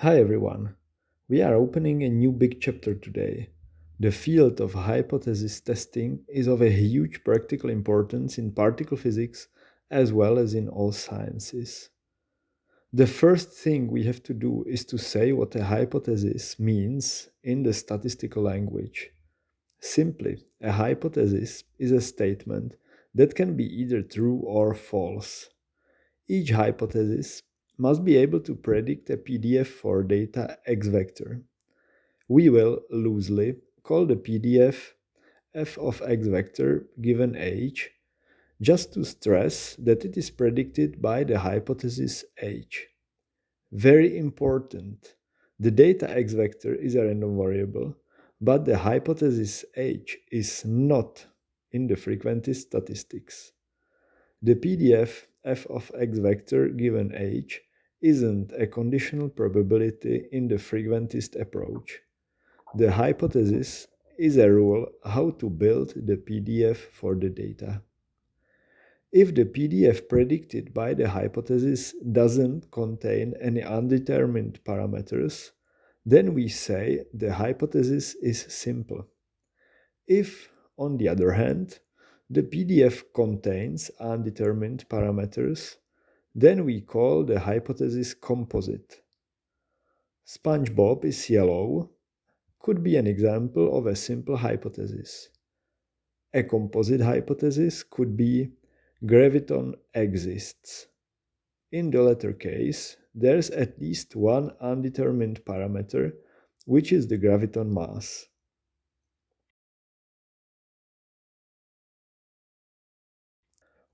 Hi everyone. We are opening a new big chapter today. The field of hypothesis testing is of a huge practical importance in particle physics as well as in all sciences. The first thing we have to do is to say what a hypothesis means in the statistical language. Simply, a hypothesis is a statement that can be either true or false. Each hypothesis must be able to predict a PDF for data X vector. We will loosely call the PDF f of X vector given H, just to stress that it is predicted by the hypothesis H. Very important, the data X vector is a random variable, but the hypothesis H is not in the frequentist statistics. The PDF f of X vector given H isn't a conditional probability in the frequentist approach. The hypothesis is a rule how to build the PDF for the data. If the PDF predicted by the hypothesis doesn't contain any undetermined parameters, then we say the hypothesis is simple. If, on the other hand, the PDF contains undetermined parameters, then we call the hypothesis composite. SpongeBob is yellow could be an example of a simple hypothesis. A composite hypothesis could be graviton exists. In the latter case, there's at least one undetermined parameter, which is the graviton mass.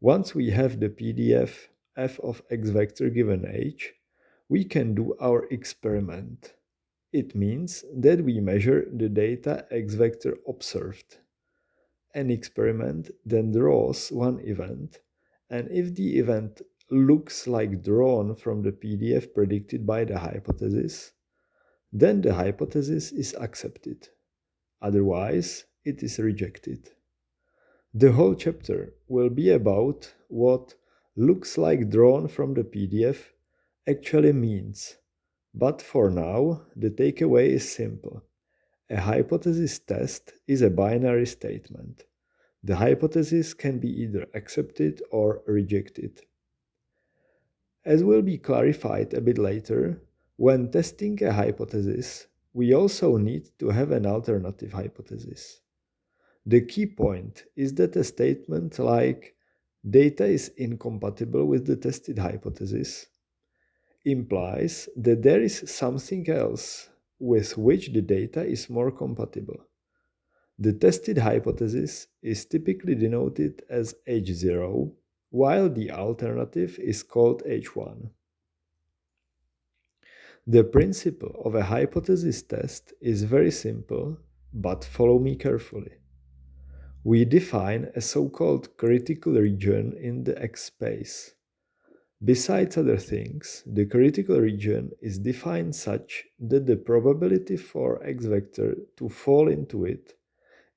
Once we have the PDF f of X vector given H, we can do our experiment. It means that we measure the data X vector observed. An experiment then draws one event, and if the event looks like drawn from the PDF predicted by the hypothesis, then the hypothesis is accepted. Otherwise, it is rejected. The whole chapter will be about what looks like drawn from the PDF actually means. But for now, the takeaway is simple. A hypothesis test is a binary statement. The hypothesis can be either accepted or rejected. As will be clarified a bit later, when testing a hypothesis, we also need to have an alternative hypothesis. The key point is that a statement like data is incompatible with the tested hypothesis implies that there is something else with which the data is more compatible. The tested hypothesis is typically denoted as H0, while the alternative is called H1. The principle of a hypothesis test is very simple, but follow me carefully. We define a so-called critical region in the X space. Besides other things, the critical region is defined such that the probability for X vector to fall into it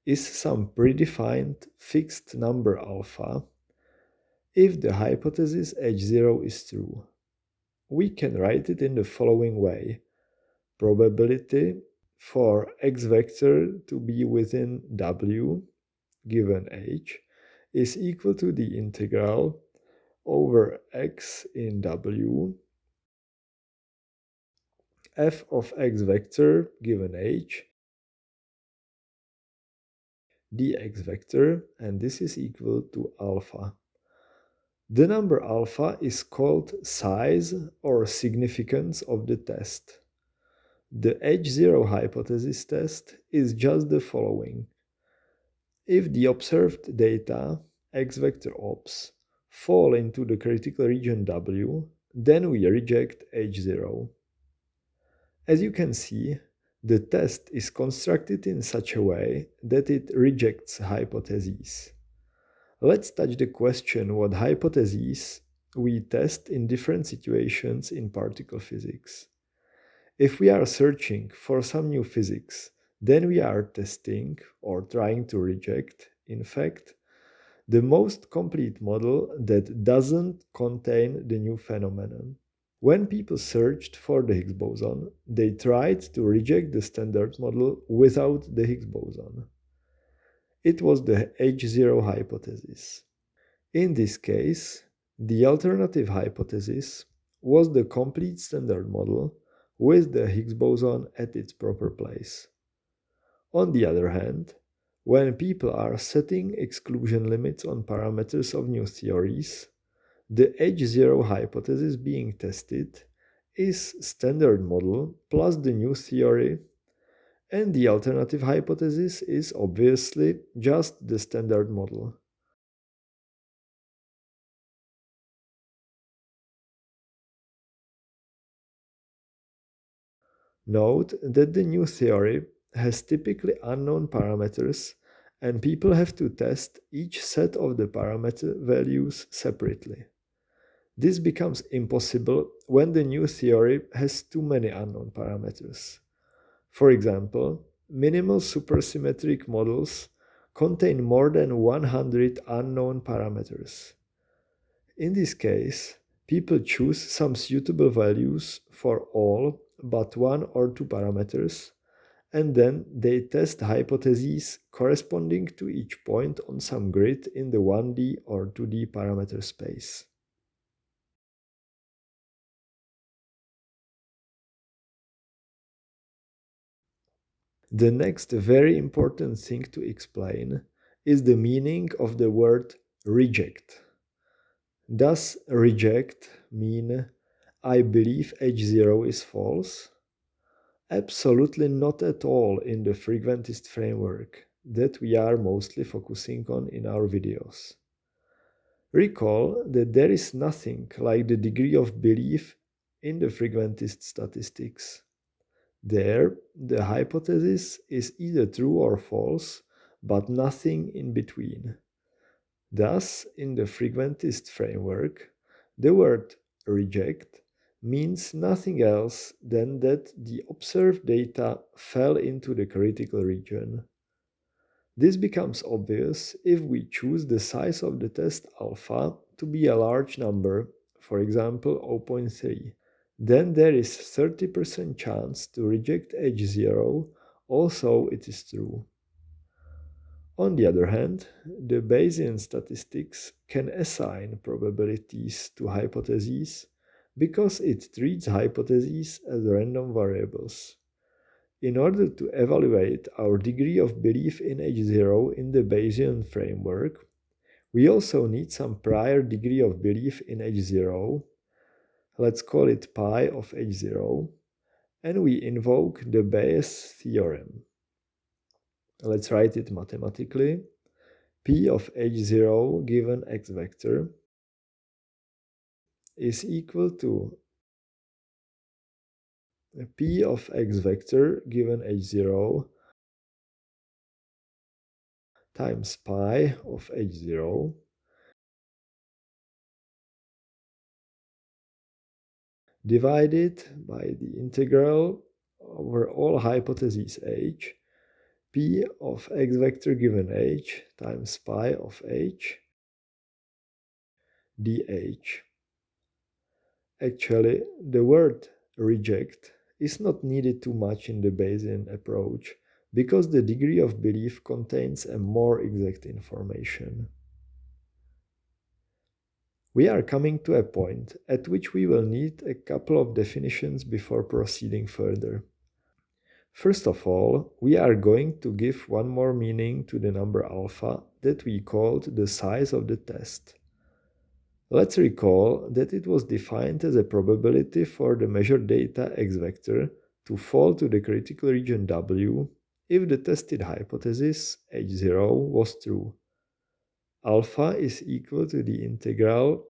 is some predefined fixed number alpha if the hypothesis H0 is true. We can write it in the following way. Probability for X vector to be within W given H is equal to the integral over X in W f of X vector given H dx vector, and this is equal to alpha. The number alpha is called size or significance of the test. The H0 hypothesis test is just the following. If the observed data, X vector ops, fall into the critical region W, then we reject H0. As you can see, the test is constructed in such a way that it rejects hypotheses. Let's touch the question what hypotheses we test in different situations in particle physics. If we are searching for some new physics, then we are testing or trying to reject, in fact, the most complete model that doesn't contain the new phenomenon. When people searched for the Higgs boson, they tried to reject the standard model without the Higgs boson. It was the H0 hypothesis. In this case, the alternative hypothesis was the complete standard model with the Higgs boson at its proper place. On the other hand, when people are setting exclusion limits on parameters of new theories, the H0 hypothesis being tested is standard model plus the new theory, and the alternative hypothesis is obviously just the standard model. Note that the new theory has typically unknown parameters, and people have to test each set of the parameter values separately. This becomes impossible when the new theory has too many unknown parameters. For example, minimal supersymmetric models contain more than 100 unknown parameters. In this case, people choose some suitable values for all but one or two parameters, and then they test hypotheses corresponding to each point on some grid in the 1D or 2D parameter space. The next very important thing to explain is the meaning of the word reject. Does reject mean I believe H0 is false? Absolutely not at all in the frequentist framework that we are mostly focusing on in our videos. Recall that there is nothing like the degree of belief in the frequentist statistics. There, the hypothesis is either true or false, but nothing in between. Thus, in the frequentist framework, the word reject means nothing else than that the observed data fell into the critical region. This becomes obvious if we choose the size of the test alpha to be a large number, for example 0.3. Then there is 30% chance to reject H0, although it is true. On the other hand, the Bayesian statistics can assign probabilities to hypotheses because it treats hypotheses as random variables. In order to evaluate our degree of belief in H0 in the Bayesian framework, we also need some prior degree of belief in H0. Let's call it pi of H0, and we invoke the Bayes theorem. Let's write it mathematically. P of H0 given x vector is equal to P of x vector given H0 times pi of H0 divided by the integral over all hypotheses H, P of x vector given H times pi of H dH. Actually, the word reject is not needed too much in the Bayesian approach because the degree of belief contains a more exact information. We are coming to a point at which we will need a couple of definitions before proceeding further. First of all, we are going to give one more meaning to the number alpha that we called the size of the test. Let's recall that it was defined as a probability for the measured data x vector to fall to the critical region W if the tested hypothesis H0 was true. Alpha is equal to the integral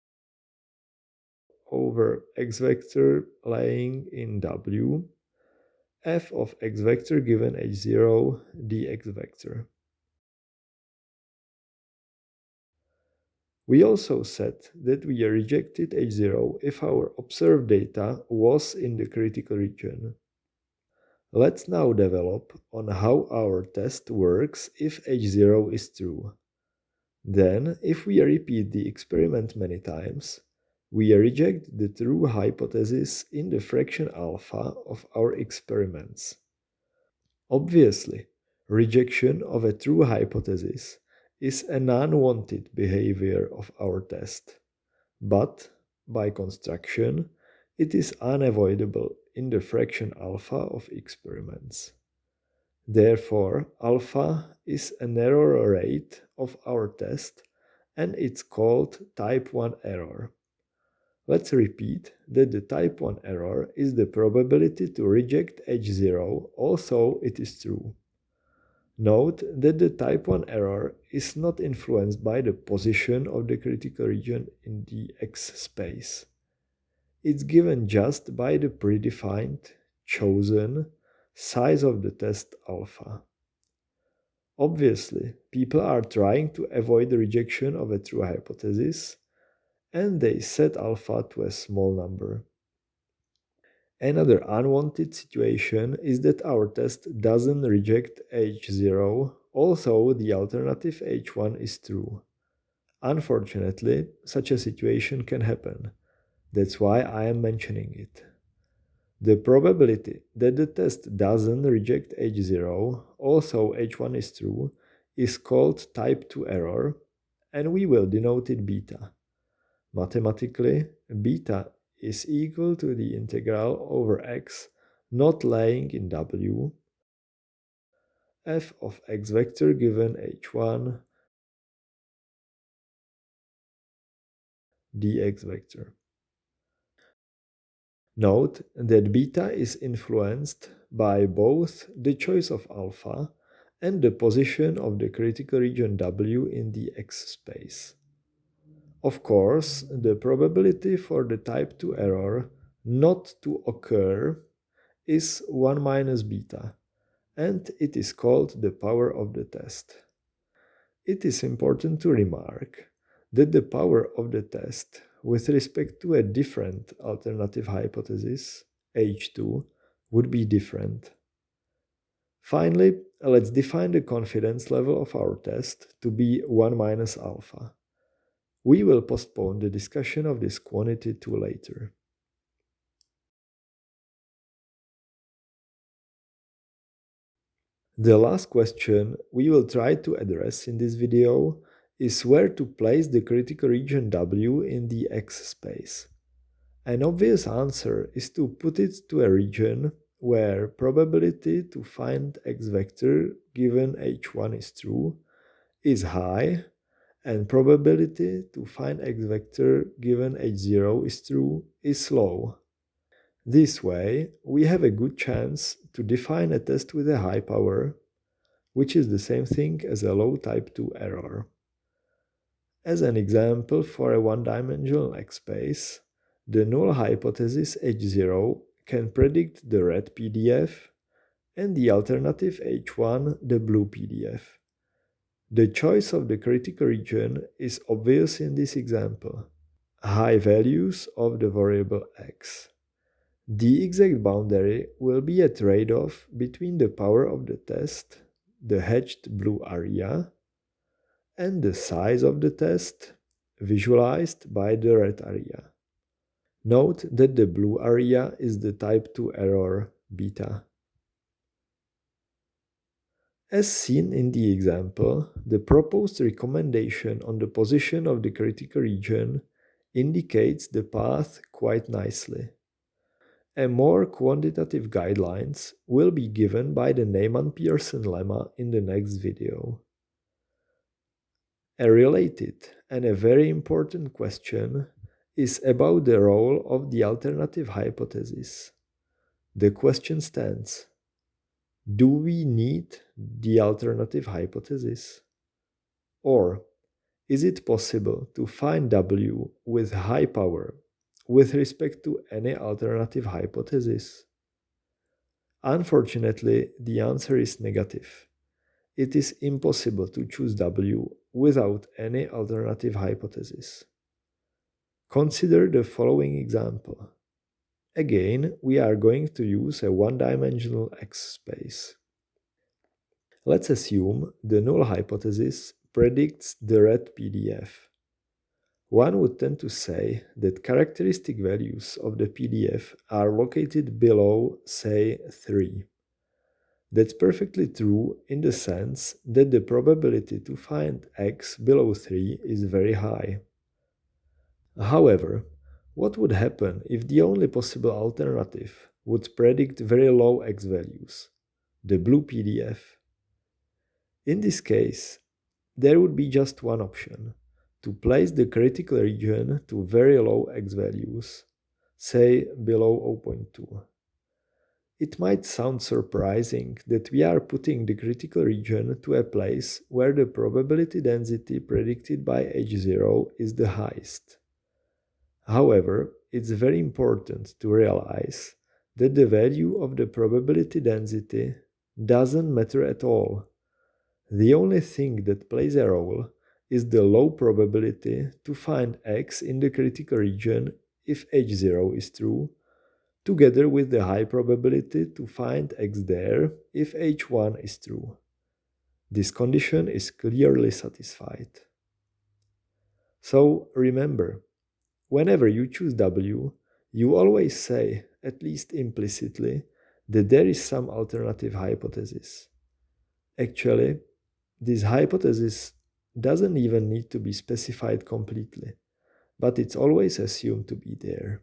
over x vector lying in W, f of x vector given H0 dx vector. We also said that we rejected H0 if our observed data was in the critical region. Let's now develop on how our test works if H0 is true. Then, if we repeat the experiment many times, We reject the true hypothesis in the fraction alpha of our experiments. Obviously, rejection of a true hypothesis is an unwanted behavior of our test, but by construction, it is unavoidable in the fraction alpha of experiments. Therefore, alpha is an error rate of our test and it's called type 1 error. Let's repeat that the type 1 error is the probability to reject H0, although it is true. Note that the type 1 error is not influenced by the position of the critical region in the X space. It's given just by the predefined, chosen size of the test alpha. Obviously, people are trying to avoid the rejection of a true hypothesis, and they set alpha to a small number. Another unwanted situation is that our test doesn't reject H0, although the alternative H1 is true. Unfortunately, such a situation can happen. That's why I am mentioning it. The probability that the test doesn't reject H0, although H1 is true, is called type 2 error, and we will denote it beta. Mathematically, beta is equal to the integral over x not lying in W, f of x vector given h1 dx vector. Note that beta is influenced by both the choice of alpha and the position of the critical region W in the X space. Of course, the probability for the type 2 error not to occur is 1 minus beta, and it is called the power of the test. It is important to remark that the power of the test with respect to a different alternative hypothesis, H2, would be different. Finally, let's define the confidence level of our test to be 1 minus alpha. We will postpone the discussion of this quantity to later. The last question we will try to address in this video is where to place the critical region W in the X space. An obvious answer is to put it to a region where probability to find X vector given H1 is true is high and probability to find X vector given H0 is true is low. This way, we have a good chance to define a test with a high power, which is the same thing as a low type 2 error. As an example for a one-dimensional X space, the null hypothesis H0 can predict the red PDF and the alternative H1 the blue PDF. The choice of the critical region is obvious in this example. High values of the variable x. The exact boundary will be a trade-off between the power of the test, the hatched blue area, and the size of the test, visualized by the red area. Note that the blue area is the type 2 error beta. As seen in the example, the proposed recommendation on the position of the critical region indicates the path quite nicely. A more quantitative guidelines will be given by the Neyman-Pearson lemma in the next video. A related and a very important question is about the role of the alternative hypothesis. The question stands: do we need the alternative hypothesis? Or is it possible to find W with high power with respect to any alternative hypothesis? Unfortunately, the answer is negative. It is impossible to choose W without any alternative hypothesis. Consider the following example. Again, we are going to use a one-dimensional X space. Let's assume the null hypothesis predicts the red PDF. One would tend to say that characteristic values of the PDF are located below, say, 3. That's perfectly true in the sense that the probability to find x below 3 is very high. However, what would happen if the only possible alternative would predict very low x values, the blue PDF? In this case, there would be just one option, to place the critical region to very low x values, say below zero point 0.2. It might sound surprising that we are putting the critical region to a place where the probability density predicted by h0 is the highest. However, it's very important to realize that the value of the probability density doesn't matter at all. The only thing that plays a role is the low probability to find x in the critical region if h0 is true, together with the high probability to find x there if h1 is true. This condition is clearly satisfied. So remember, whenever you choose W, you always say, at least implicitly, that there is some alternative hypothesis. Actually, this hypothesis doesn't even need to be specified completely, but it's always assumed to be there.